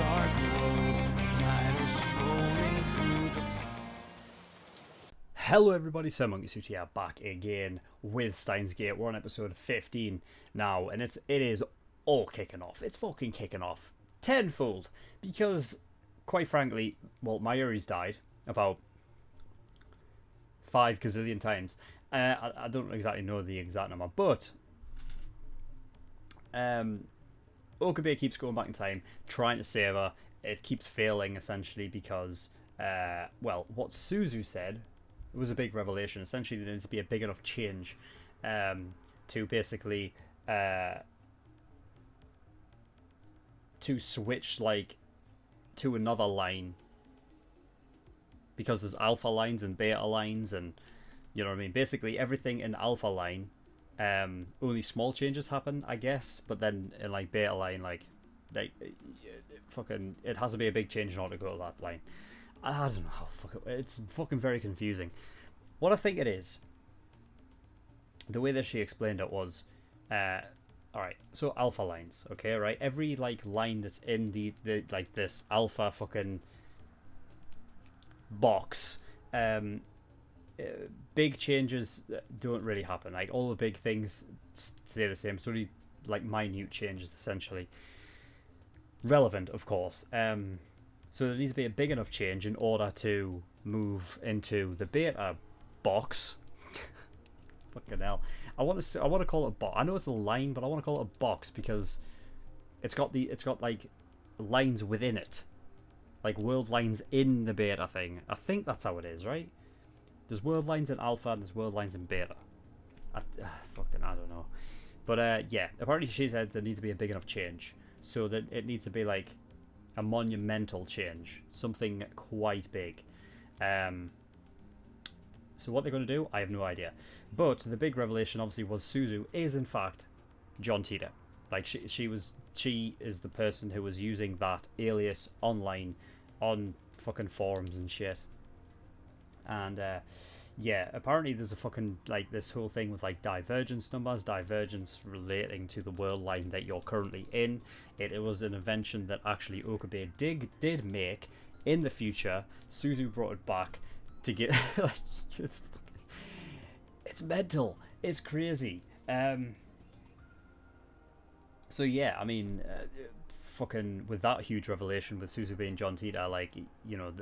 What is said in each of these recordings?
dark road at night or strolling through the... Hello everybody, SirMonkeySuit here, back again with Steins. We're on episode 15 now, and it is all kicking off. It's fucking kicking off tenfold, because, quite frankly, well, my Yuri's died about 5 gazillion times. I don't exactly know the exact number, but Okabe keeps going back in time, trying to save her. It keeps failing, essentially, because, well, what Suzu said, it was a big revelation. Essentially, there needs to be a big enough change to basically to switch, like, to another line, because there's alpha lines and beta lines, and you know what I mean. Basically, everything in alpha line, only small changes happen, I guess. But then in like beta line, like fucking, it has to be a big change in order to go to that line. I don't know how it's fucking very confusing. What I think it is, the way that she explained it was, alright, so alpha lines, okay, right? Every like line that's in the like this alpha fucking box, big changes don't really happen. Like, all the big things stay the same. So only like minute changes, essentially. Relevant, of course. So there needs to be a big enough change in order to move into the beta box. Fucking hell! I want to call it a box. I know it's a line, but I want to call it a box because it's got like lines within it, like world lines in the beta thing. I think that's how it is, right? There's world lines in alpha and there's world lines in beta. I don't know, but yeah. Apparently, she said there needs to be a big enough change, so that it needs to be like a monumental change, something quite big. So what they're going to do, I have no idea. But the big revelation, obviously, was Suzu is in fact John Tita. Like, she is the person who was using that alias online on fucking forums and shit. And yeah, apparently there's a fucking, like, this whole thing with like divergence numbers, divergence relating to the world line that you're currently in. It was an invention that actually Okabe did make in the future. Suzu brought it back to get like, it's mental, it's crazy. So yeah, I mean, fucking with that huge revelation with Suzu being John Tita, like, you know,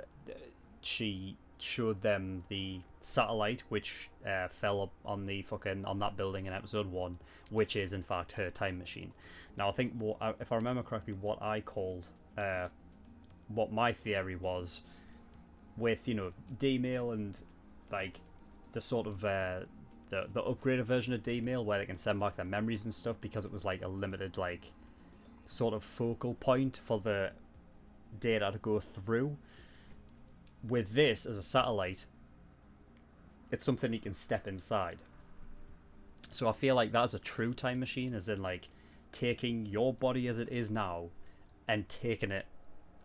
she showed them the satellite which fell up on the fucking on that building in episode 1, which is in fact her time machine. Now I think if I remember correctly, what I called what my theory was with, you know, D-mail and like the sort of the upgraded version of D-mail where they can send back their memories and stuff, because it was like a limited like sort of focal point for the data to go through. With this as a satellite, it's something you can step inside. So I feel like that's a true time machine, as in like taking your body as it is now and taking it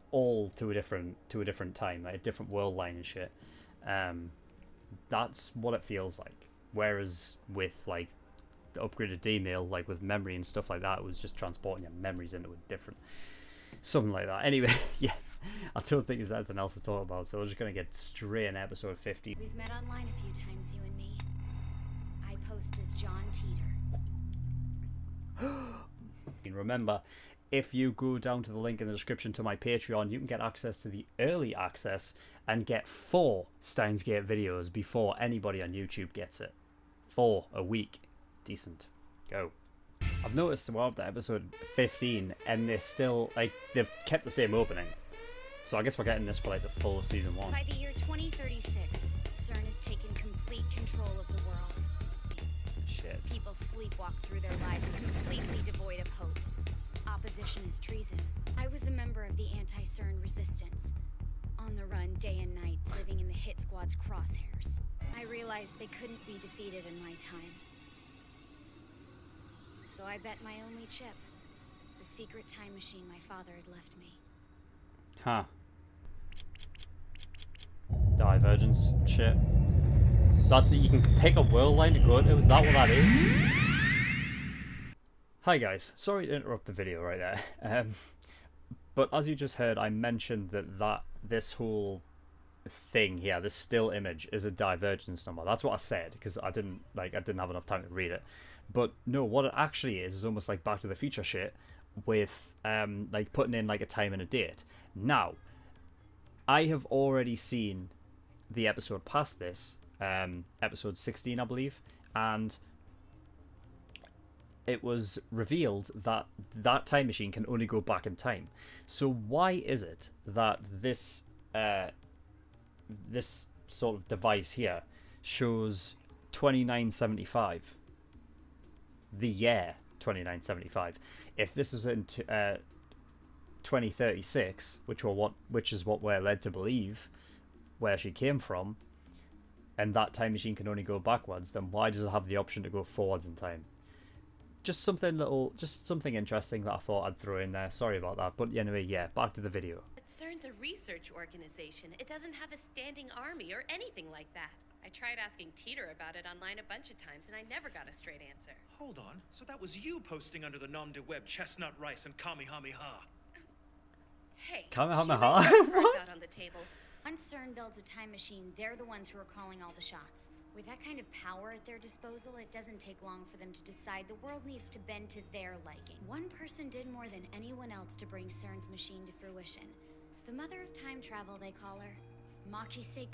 all to a different time, like a different world line and shit. That's what it feels like. Whereas with like the upgraded D-mail, like with memory and stuff like that, it was just transporting your memories into a different something like that. Anyway, yeah, I don't think there's anything else to talk about, so we're just gonna get straight in episode 50. We've met online a few times, you and me. I post as John Teeter. And remember, if you go down to the link in the description to my Patreon, you can get access to the early access and get 4 Steins Gate videos before anybody on YouTube gets it. 4 a week. Decent. Go. I've noticed we're up to episode 15 and they're still, like, they've kept the same opening. So I guess we're getting this for like the full of season 1. By the year 2036, CERN has taken complete control of the world. Shit. People sleepwalk through their lives completely devoid of hope. Opposition is treason. I was a member of the anti-CERN resistance. On the run day and night, living in the hit squad's crosshairs. I realized they couldn't be defeated in my time. So I bet my only chip. The secret time machine my father had left me. Huh. Divergence shit. So that's it, you can pick a world line to go to? Is that what that is? Hi guys, sorry to interrupt the video right there. But as you just heard, I mentioned that this whole thing here, this still image, is a divergence number. That's what I said, because I didn't have enough time to read it. But no, what it actually is almost like Back to the Future shit, with like putting in like a time and a date. Now, I have already seen the episode past this, episode 16, I believe, and it was revealed that that time machine can only go back in time. So why is it that this this sort of device here shows 2975, the year 2975? If this is in 2036, which is what we're led to believe where she came from, and that time machine can only go backwards, then why does it have the option to go forwards in time? Just something interesting that I thought I'd throw in there. Sorry about that, but anyway, yeah, back to the video. But CERN's a research organization. It doesn't have a standing army or anything like that. I tried asking Teeter about it online a bunch of times, and I never got a straight answer. Hold on, so that was you posting under the nom de web chestnut rice and kamehameha. Hey, Kamehameha? she laid her cards out on the table. Once CERN builds a time machine, they're the ones who are calling all the shots. With that kind of power at their disposal, it doesn't take long for them to decide the world needs to bend to their liking. One person did more than anyone else to bring CERN's machine to fruition. The mother of time travel, they call her. Makise.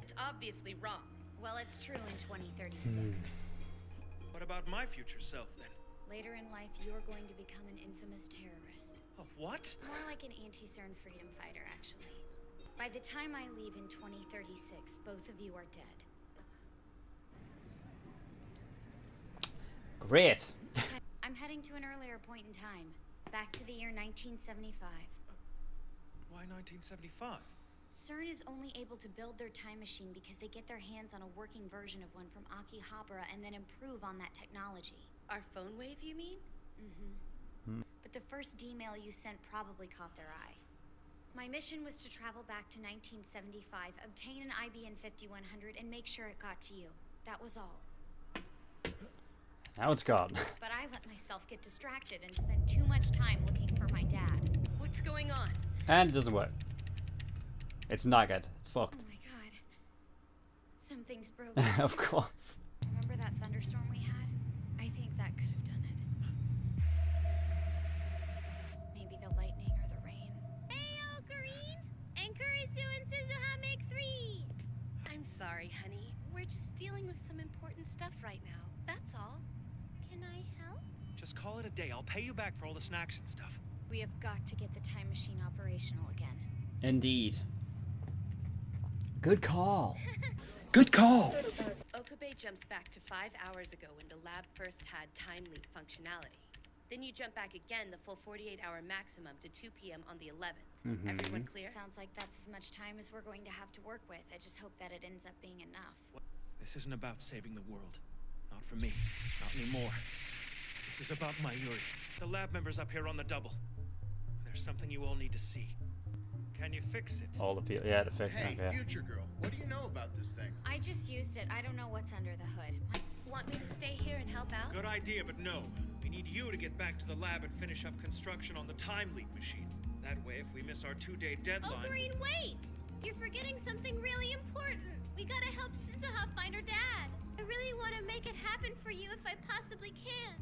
It's obviously wrong. Well, it's true in 2036. What about my future self, then? Later in life, you are going to become an infamous terrorist. A what? More like an anti-CERN freedom fighter, actually. By the time I leave in 2036, both of you are dead. Great. I'm heading to an earlier point in time. Back to the year 1975. Why 1975? CERN is only able to build their time machine because they get their hands on a working version of one from Akihabara and then improve on that technology. Our phone wave, you mean? But the first D-mail you sent probably caught their eye. My mission was to travel back to 1975, obtain an IBN 5100, and make sure it got to you. That was all. Now it's gone. But I let myself get distracted and spend too much time looking for my dad. What's going on? And it doesn't work. It's not good. It's Oh fucked. my god. Something's broken. Of course. Remember that thunderstorm we had? I think that could have done it. Maybe the lightning or the rain. Heyo, Karin! And Kurisu and Suzuha make 3! I'm sorry, honey. We're just dealing with some important stuff right now. That's all. Can I help? Just call it a day. I'll pay you back for all the snacks and stuff. We have got to get the time machine operational again. Indeed. Good call. Good call. Okabe jumps back to 5 hours ago when the lab first had time leap functionality. Then you jump back again the full 48-hour maximum to 2 p.m. on the 11th. Everyone clear? Sounds like that's as much time as we're going to have to work with. I just hope that it ends up being enough. This isn't about saving the world. Not for me. Not anymore. This is about Mayuri. The lab members up here on the double. There's something you all need to see. Can you fix it? All the people. Yeah, the fix. Hey, Yeah. future girl, what do you know about this thing? I just used it. I don't know what's under the hood. Want me to stay here and help out? Good idea, but no. We need you to get back to the lab and finish up construction on the time leap machine. That way, if we miss our 2-day deadline... Oh, Karin, wait! You're forgetting something really important. We gotta help Suzuha find her dad. I really want to make it happen for you if I possibly can.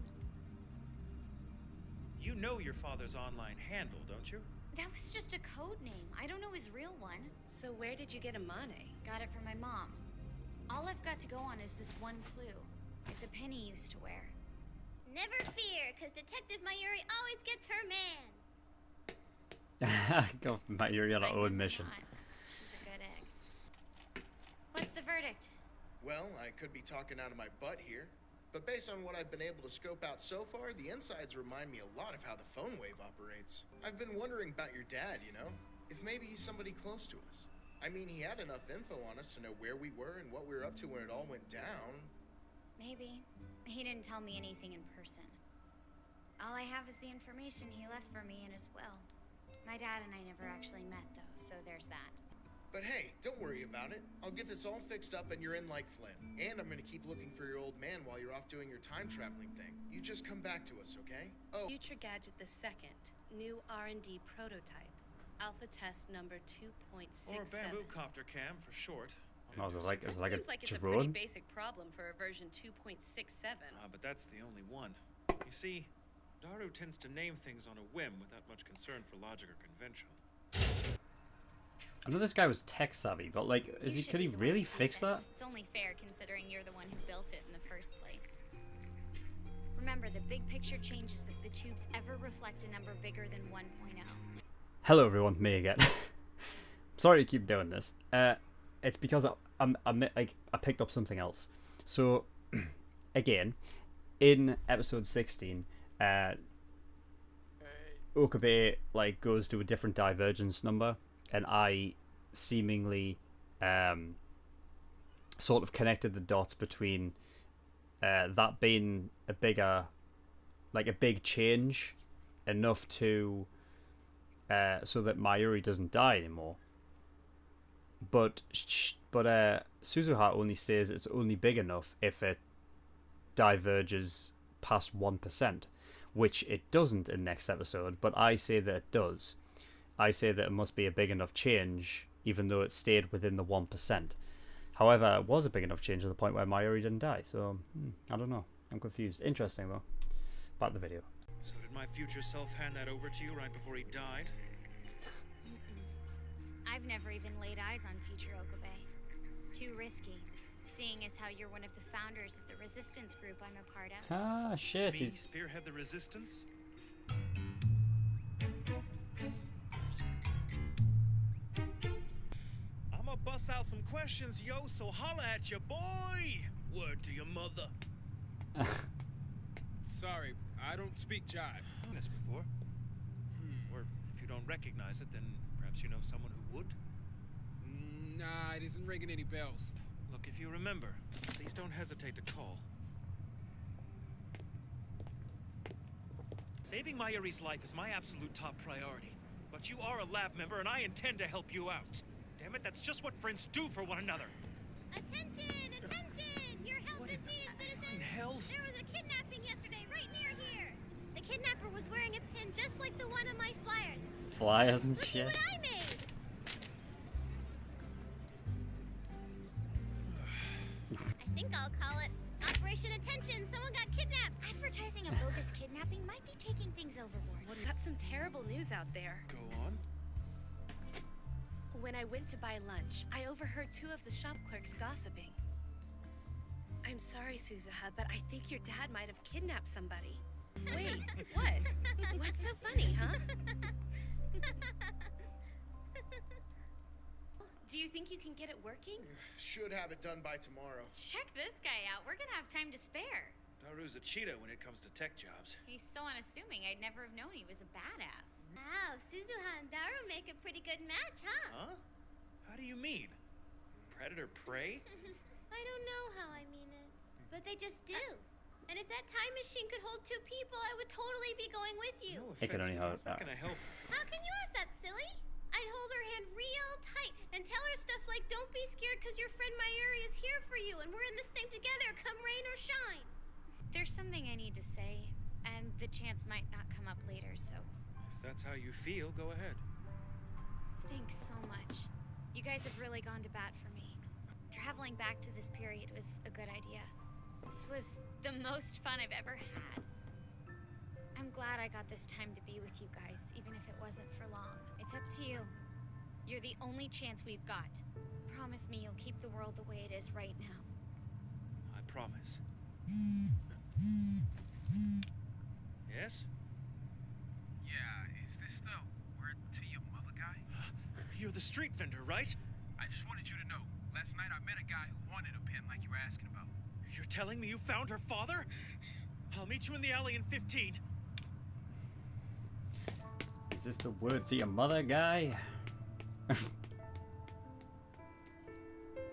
You know your father's online handle, don't you? That was just a code name. I don't know his real one. So where did you get Amane? Got it from my mom. All I've got to go on is this one clue. It's a pin he used to wear. Never fear, because Detective Mayuri always gets her man. Go, Matt, you're on our own mission. She's a good egg. What's the verdict? Well, I could be talking out of my butt here, but based on what I've been able to scope out so far, the insides remind me a lot of how the phone wave operates. I've been wondering about your dad, you know? If maybe he's somebody close to us. I mean, he had enough info on us to know where we were and what we were up to when it all went down. Maybe. He didn't tell me anything in person. All I have is the information he left for me in his will. My dad and I never actually met, though, so there's that. But hey, don't worry about it. I'll get this all fixed up and you're in like Flynn. And I'm gonna keep looking for your old man while you're off doing your time traveling thing. You just come back to us, okay? Oh, Future Gadget the second. New R&D prototype. Alpha test number 2.67. Or bamboo copter cam for short. Oh, is it like Seems like it's a pretty drone? basic problem for a version 2.67. But that's the only one. You see, Daru tends to name things on a whim without much concern for logic or convention. I know this guy was tech savvy, but like, could he really fix that? It's only fair considering you're the one who built it in the first place. Remember, the big picture changes if the tubes ever reflect a number bigger than 1.0. Hello everyone, me again. Sorry to keep doing this. It's because I picked up something else. So, again, in episode 16, Okabe like goes to a different divergence number, and I seemingly sort of connected the dots between that being a big change enough to so that Mayuri doesn't die anymore. But Suzuha only says it's only big enough if it diverges past 1%, which it doesn't in next episode, but I say that it does. I say that it must be a big enough change, even though it stayed within the 1%. However, it was a big enough change to the point where Mayuri didn't die, so I don't know. I'm confused. Interesting, though. Back to the video. So did my future self hand that over to you right before he died? I've never even laid eyes on future Okabe. Too risky, seeing as how you're one of the founders of the resistance group I'm a part of. Ah, shit. Me spearhead the resistance? I'ma bust out some questions, yo, so holla at your boy! Word to your mother. Sorry, I don't speak jive. Done this before. Or if you don't recognize it, then perhaps you know someone who would? Nah, it isn't ringing any bells. Look, if you remember, please don't hesitate to call. Saving Mayuri's life is my absolute top priority. But you are a lab member, and I intend to help you out. Damn it, that's just what friends do for one another. Attention! Attention! Your help is needed, citizens! In hell's... There was a kidnapping yesterday, right near here. The kidnapper was wearing a pin just like the one on my flyers. Flyers and Look shit. at what I made! I think I'll call it Operation Attention. Someone got kidnapped. Advertising a bogus kidnapping might be taking things overboard. Got some terrible news out there. Go on. When I went to buy lunch, I overheard two of the shop clerks gossiping. I'm sorry, Suzuha, but I think your dad might have kidnapped somebody. Wait, what? What's so funny, huh? Do you think you can get it working? Should have it done by tomorrow. Check this guy out. We're gonna have time to spare. Daru's a cheetah when it comes to tech jobs. He's so unassuming, I'd never have known he was a badass. Wow, Suzuha and Daru make a pretty good match, huh? Huh? How do you mean? Predator-prey? I don't know how I mean it, but they just do. And if that time machine could hold two people, I would totally be going with you. No It can offense, only but hold how's that that. gonna help? How can you ask that, silly? I'd hold her hand real tight and tell her stuff like, don't be scared because your friend Mayuri is here for you and we're in this thing together, come rain or shine. There's something I need to say, and the chance might not come up later, so If that's how you feel, go ahead. thanks so much. You guys have really gone to bat for me. Traveling back to this period was a good idea. This was the most fun I've ever had. I'm glad I got this time to be with you guys, even if it wasn't for long. It's up to you. You're the only chance we've got. Promise me you'll keep the world the way it is right now. I promise. Yes? Yeah, is this the word to your mother guy? You're the street vendor, right? I just wanted you to know. Last night I met a guy who wanted a pen like you were asking about. You're telling me you found her father? I'll meet you in the alley in 15. Is this the word to your mother guy?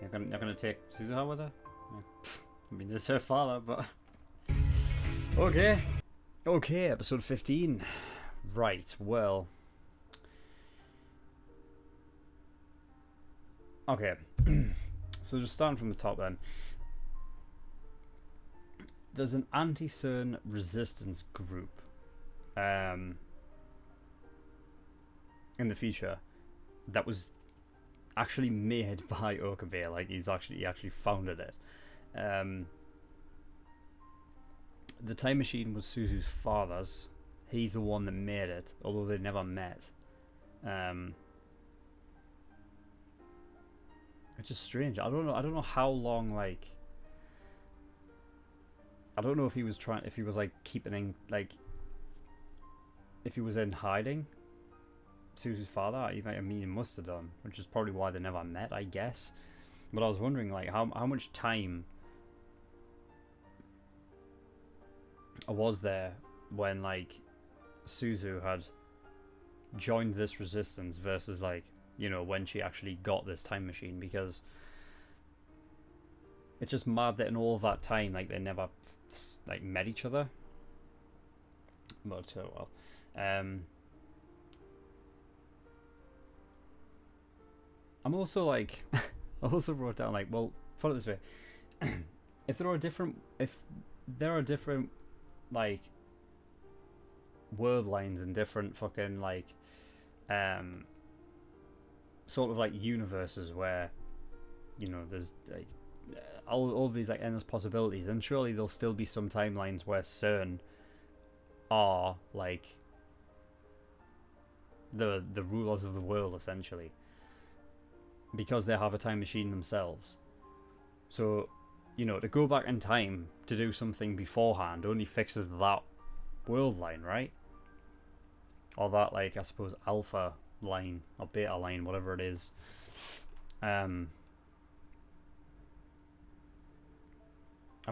You're gonna take Suzuha with her? Yeah. I mean, it's her father, but... Okay. Okay, episode 15. Right, well... Okay. So just starting from the top then. There's an anti-CERN resistance group. in the future that was actually made by Okabe. Like he actually founded it. The time machine was Suzu's father's. He's the one that made it, although they never met. It's just strange. I don't know how long, like, I don't know if he was like keeping in, like, if he was in hiding, Suzu's father. I mean, he must have done, which is probably why they never met, I guess. But I was wondering, like, how much time was there when, like, Suzu had joined this resistance versus, like, you know, when she actually got this time machine, because it's just mad that in all of that time, like, they never, like, met each other. But, well. I'm also, like, I also wrote down, like, well, put it this way. if there are different, like, world lines and different fucking, like, sort of like universes where, you know, there's like all these like endless possibilities, and surely there'll still be some timelines where CERN are like the rulers of the world, essentially, because they have a time machine themselves. So, you know, to go back in time to do something beforehand only fixes that world line, right? Or that, like, I suppose, alpha line or beta line, whatever it is. I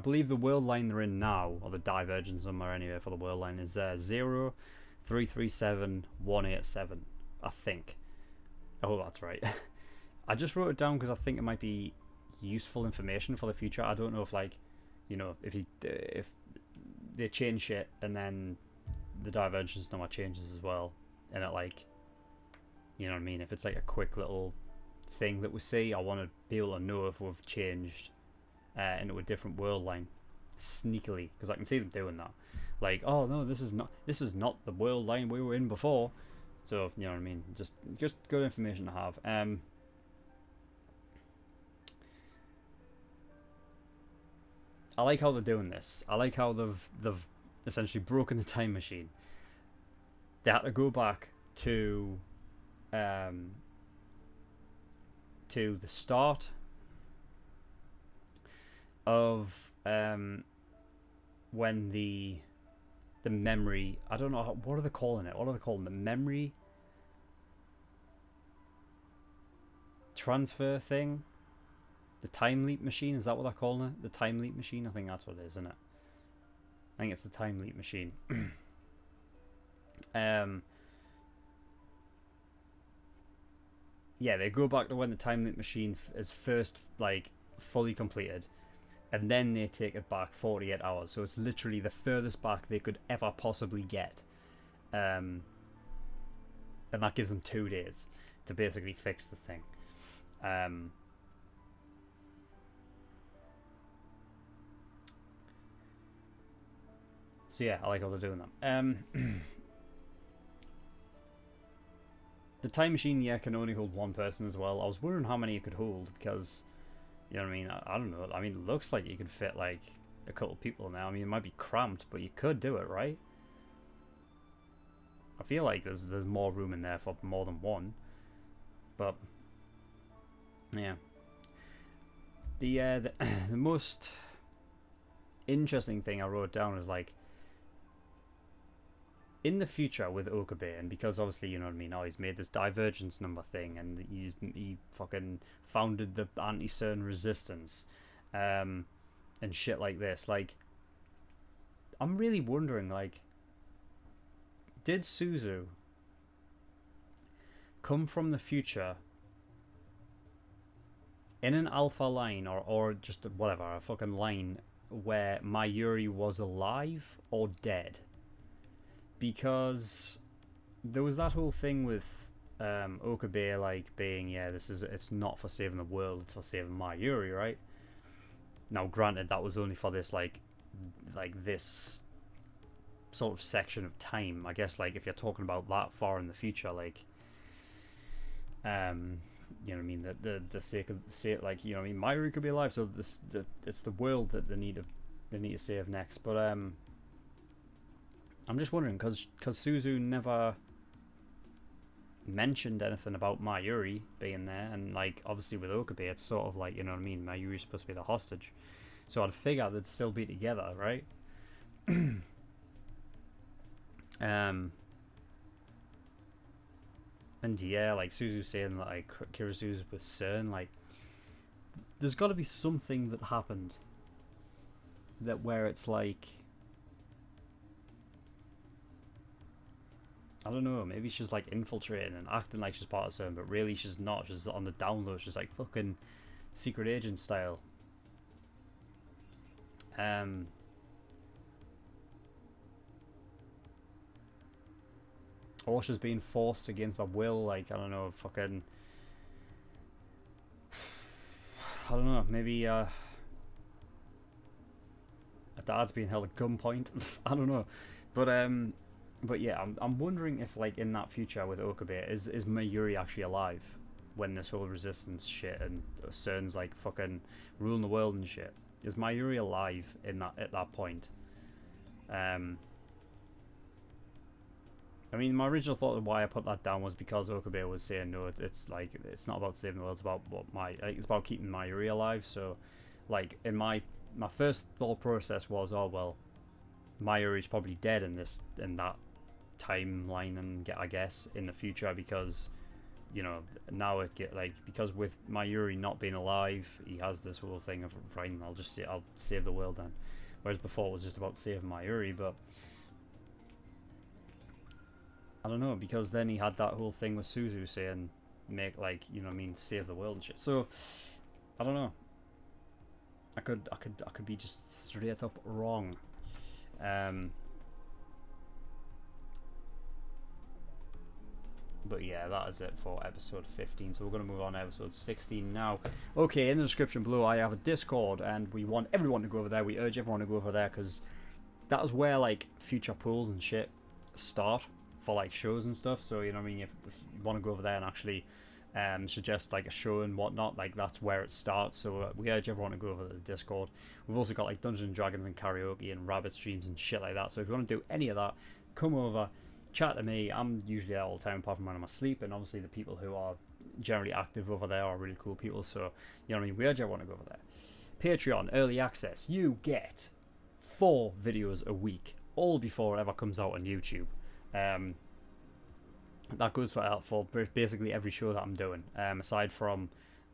believe the world line they're in now, or the divergence number anyway for the world line, is 0337187, I think. Oh, that's right. I just wrote it down because I think it might be useful information for the future. I don't know if, like, you know, if they change shit and then the divergence number changes as well, and it, like, you know what I mean, if it's like a quick little thing that we see, I want to be able to know if we've changed into a different world line sneakily, because I can see them doing that, like, oh no, this is not the world line we were in before. So, you know what I mean, just good information to have. I like how they're doing this. I like how they've essentially broken the time machine. They had to go back to the start of when the memory, I don't know, what are they calling it? What are they calling the memory transfer thing? The time leap machine, is that what they're calling it? The time leap machine? I think that's what it is, isn't it? I think it's the time leap machine. Yeah, they go back to when the time leap machine is first, like, fully completed, and then they take it back 48 hours. So it's literally the furthest back they could ever possibly get, and that gives them 2 days to basically fix the thing. So yeah, I like how they're doing that. The time machine, yeah, can only hold one person as well. I was wondering how many it could hold, because, you know what I mean, I don't know. I mean, it looks like you could fit, like, a couple people now. I mean, it might be cramped, but you could do it, right? I feel like there's more room in there for more than one. But, yeah. The most interesting thing I wrote down is, like, in the future with Okabe, and because obviously, you know what I mean, now he's made this divergence number thing, and he fucking founded the anti-CERN resistance, and shit like this. Like, I'm really wondering, like, did Suzu come from the future in an alpha line, or just whatever, a fucking line where Mayuri was alive or dead? Because there was that whole thing with Okabe, like, being, yeah, it's not for saving the world, it's for saving Mayuri, right? Now, granted, that was only for this, like this sort of section of time. I guess, like, if you're talking about that far in the future, like, You know what I mean? The sake of like, you know what I mean? Mayuri could be alive, so it's the world that they need to save next. But I'm just wondering, because Suzu never mentioned anything about Mayuri being there, and like obviously with Okabe, it's sort of like, you know what I mean? Mayuri's supposed to be the hostage, so I'd figure they'd still be together, right? And yeah, like Suzu saying that like Kirisu's with CERN, like there's got to be something that happened that where it's like, I don't know, maybe she's like infiltrating and acting like she's part of CERN, but really she's not. She's on the down low. She's like fucking secret agent style. Or she's being forced against her will, like, I don't know, fucking... I don't know, maybe, her dad's being held at gunpoint. I don't know. But yeah, I'm wondering if, like, in that future with Okabe, is Mayuri actually alive when this whole resistance shit and CERN's, like, fucking ruling the world and shit? Is Mayuri alive at that point? I mean, my original thought of why I put that down was because Okabe was saying, no, it's like, it's not about saving the world, it's about it's about keeping Mayuri alive. So, like, in my first thought process was, oh well, Mayuri's probably dead in that timeline, and I guess in the future, because, you know, now because with Mayuri not being alive, he has this whole thing of, fine, I'll save the world then. Whereas before it was just about saving Mayuri, but I don't know, because then he had that whole thing with Suzu saying, make, like, you know what I mean, save the world and shit. So I don't know. I could be just straight up wrong. But yeah, that is it for episode 15. So we're going to move on to episode 16 now. Okay, in the description below I have a Discord, and we want everyone to go over there. We urge everyone to go over there, because that is where, like, future pools and shit start for, like, shows and stuff. So, you know what I mean, if you want to go over there and actually suggest, like, a show and whatnot, like, that's where it starts. So we urge everyone to go over to the Discord. We've also got, like, Dungeons and Dragons and karaoke and rabbit streams and shit like that. So if you want to do any of that, come over, chat to me. I'm usually there all the time apart from when I'm asleep, and obviously the people who are generally active over there are really cool people. So, you know what I mean, we urge everyone to go over there. Patreon early access, you get 4 videos a week, all before it ever comes out on YouTube. That goes for basically every show that I'm doing, aside from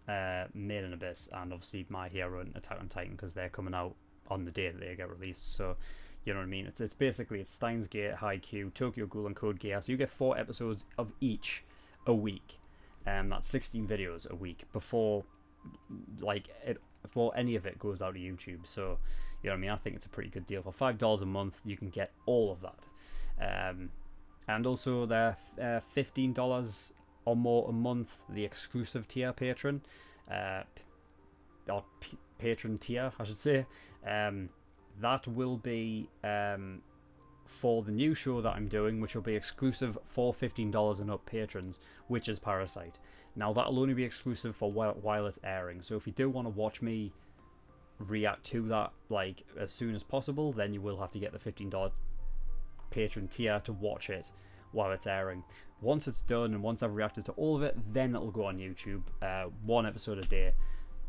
Made in Abyss and obviously My Hero and Attack on Titan, because they're coming out on the day that they get released. So, you know what I mean, it's basically Steins Gate, Haikyuu, Tokyo Ghoul and Code Geass. So you get 4 episodes of each a week, that's 16 videos a week before any of it goes out to YouTube. So, you know what I mean, I think it's a pretty good deal. For $5 a month you can get all of that. And also they're $15 or more a month, the exclusive tier patron, or patron tier I should say. That will be for the new show that I'm doing, which will be exclusive for $15 and up patrons, which is Parasite. Now that'll only be exclusive for while it's airing, so if you do want to watch me react to that, like, as soon as possible, then you will have to get the $15 patron tier to watch it while it's airing. Once it's done and once I've reacted to all of it, then it'll go on YouTube, 1 episode a day,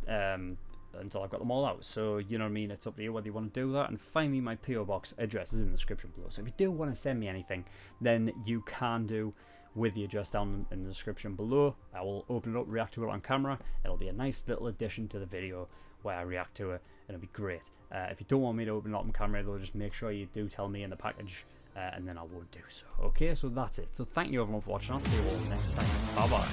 until I've got them all out. So, you know what I mean, it's up to you whether you want to do that. And finally, my PO box address is in the description below, so if you do want to send me anything, then you can do with the address down in the description below. I will open it up, react to it on camera. It'll be a nice little addition to the video where I react to it, and it'll be great. If you don't want me to open it up on camera though, just make sure you do tell me in the package, and then I will do so. Okay, so that's it. So thank you everyone for watching. I'll see you all next time. Bye bye.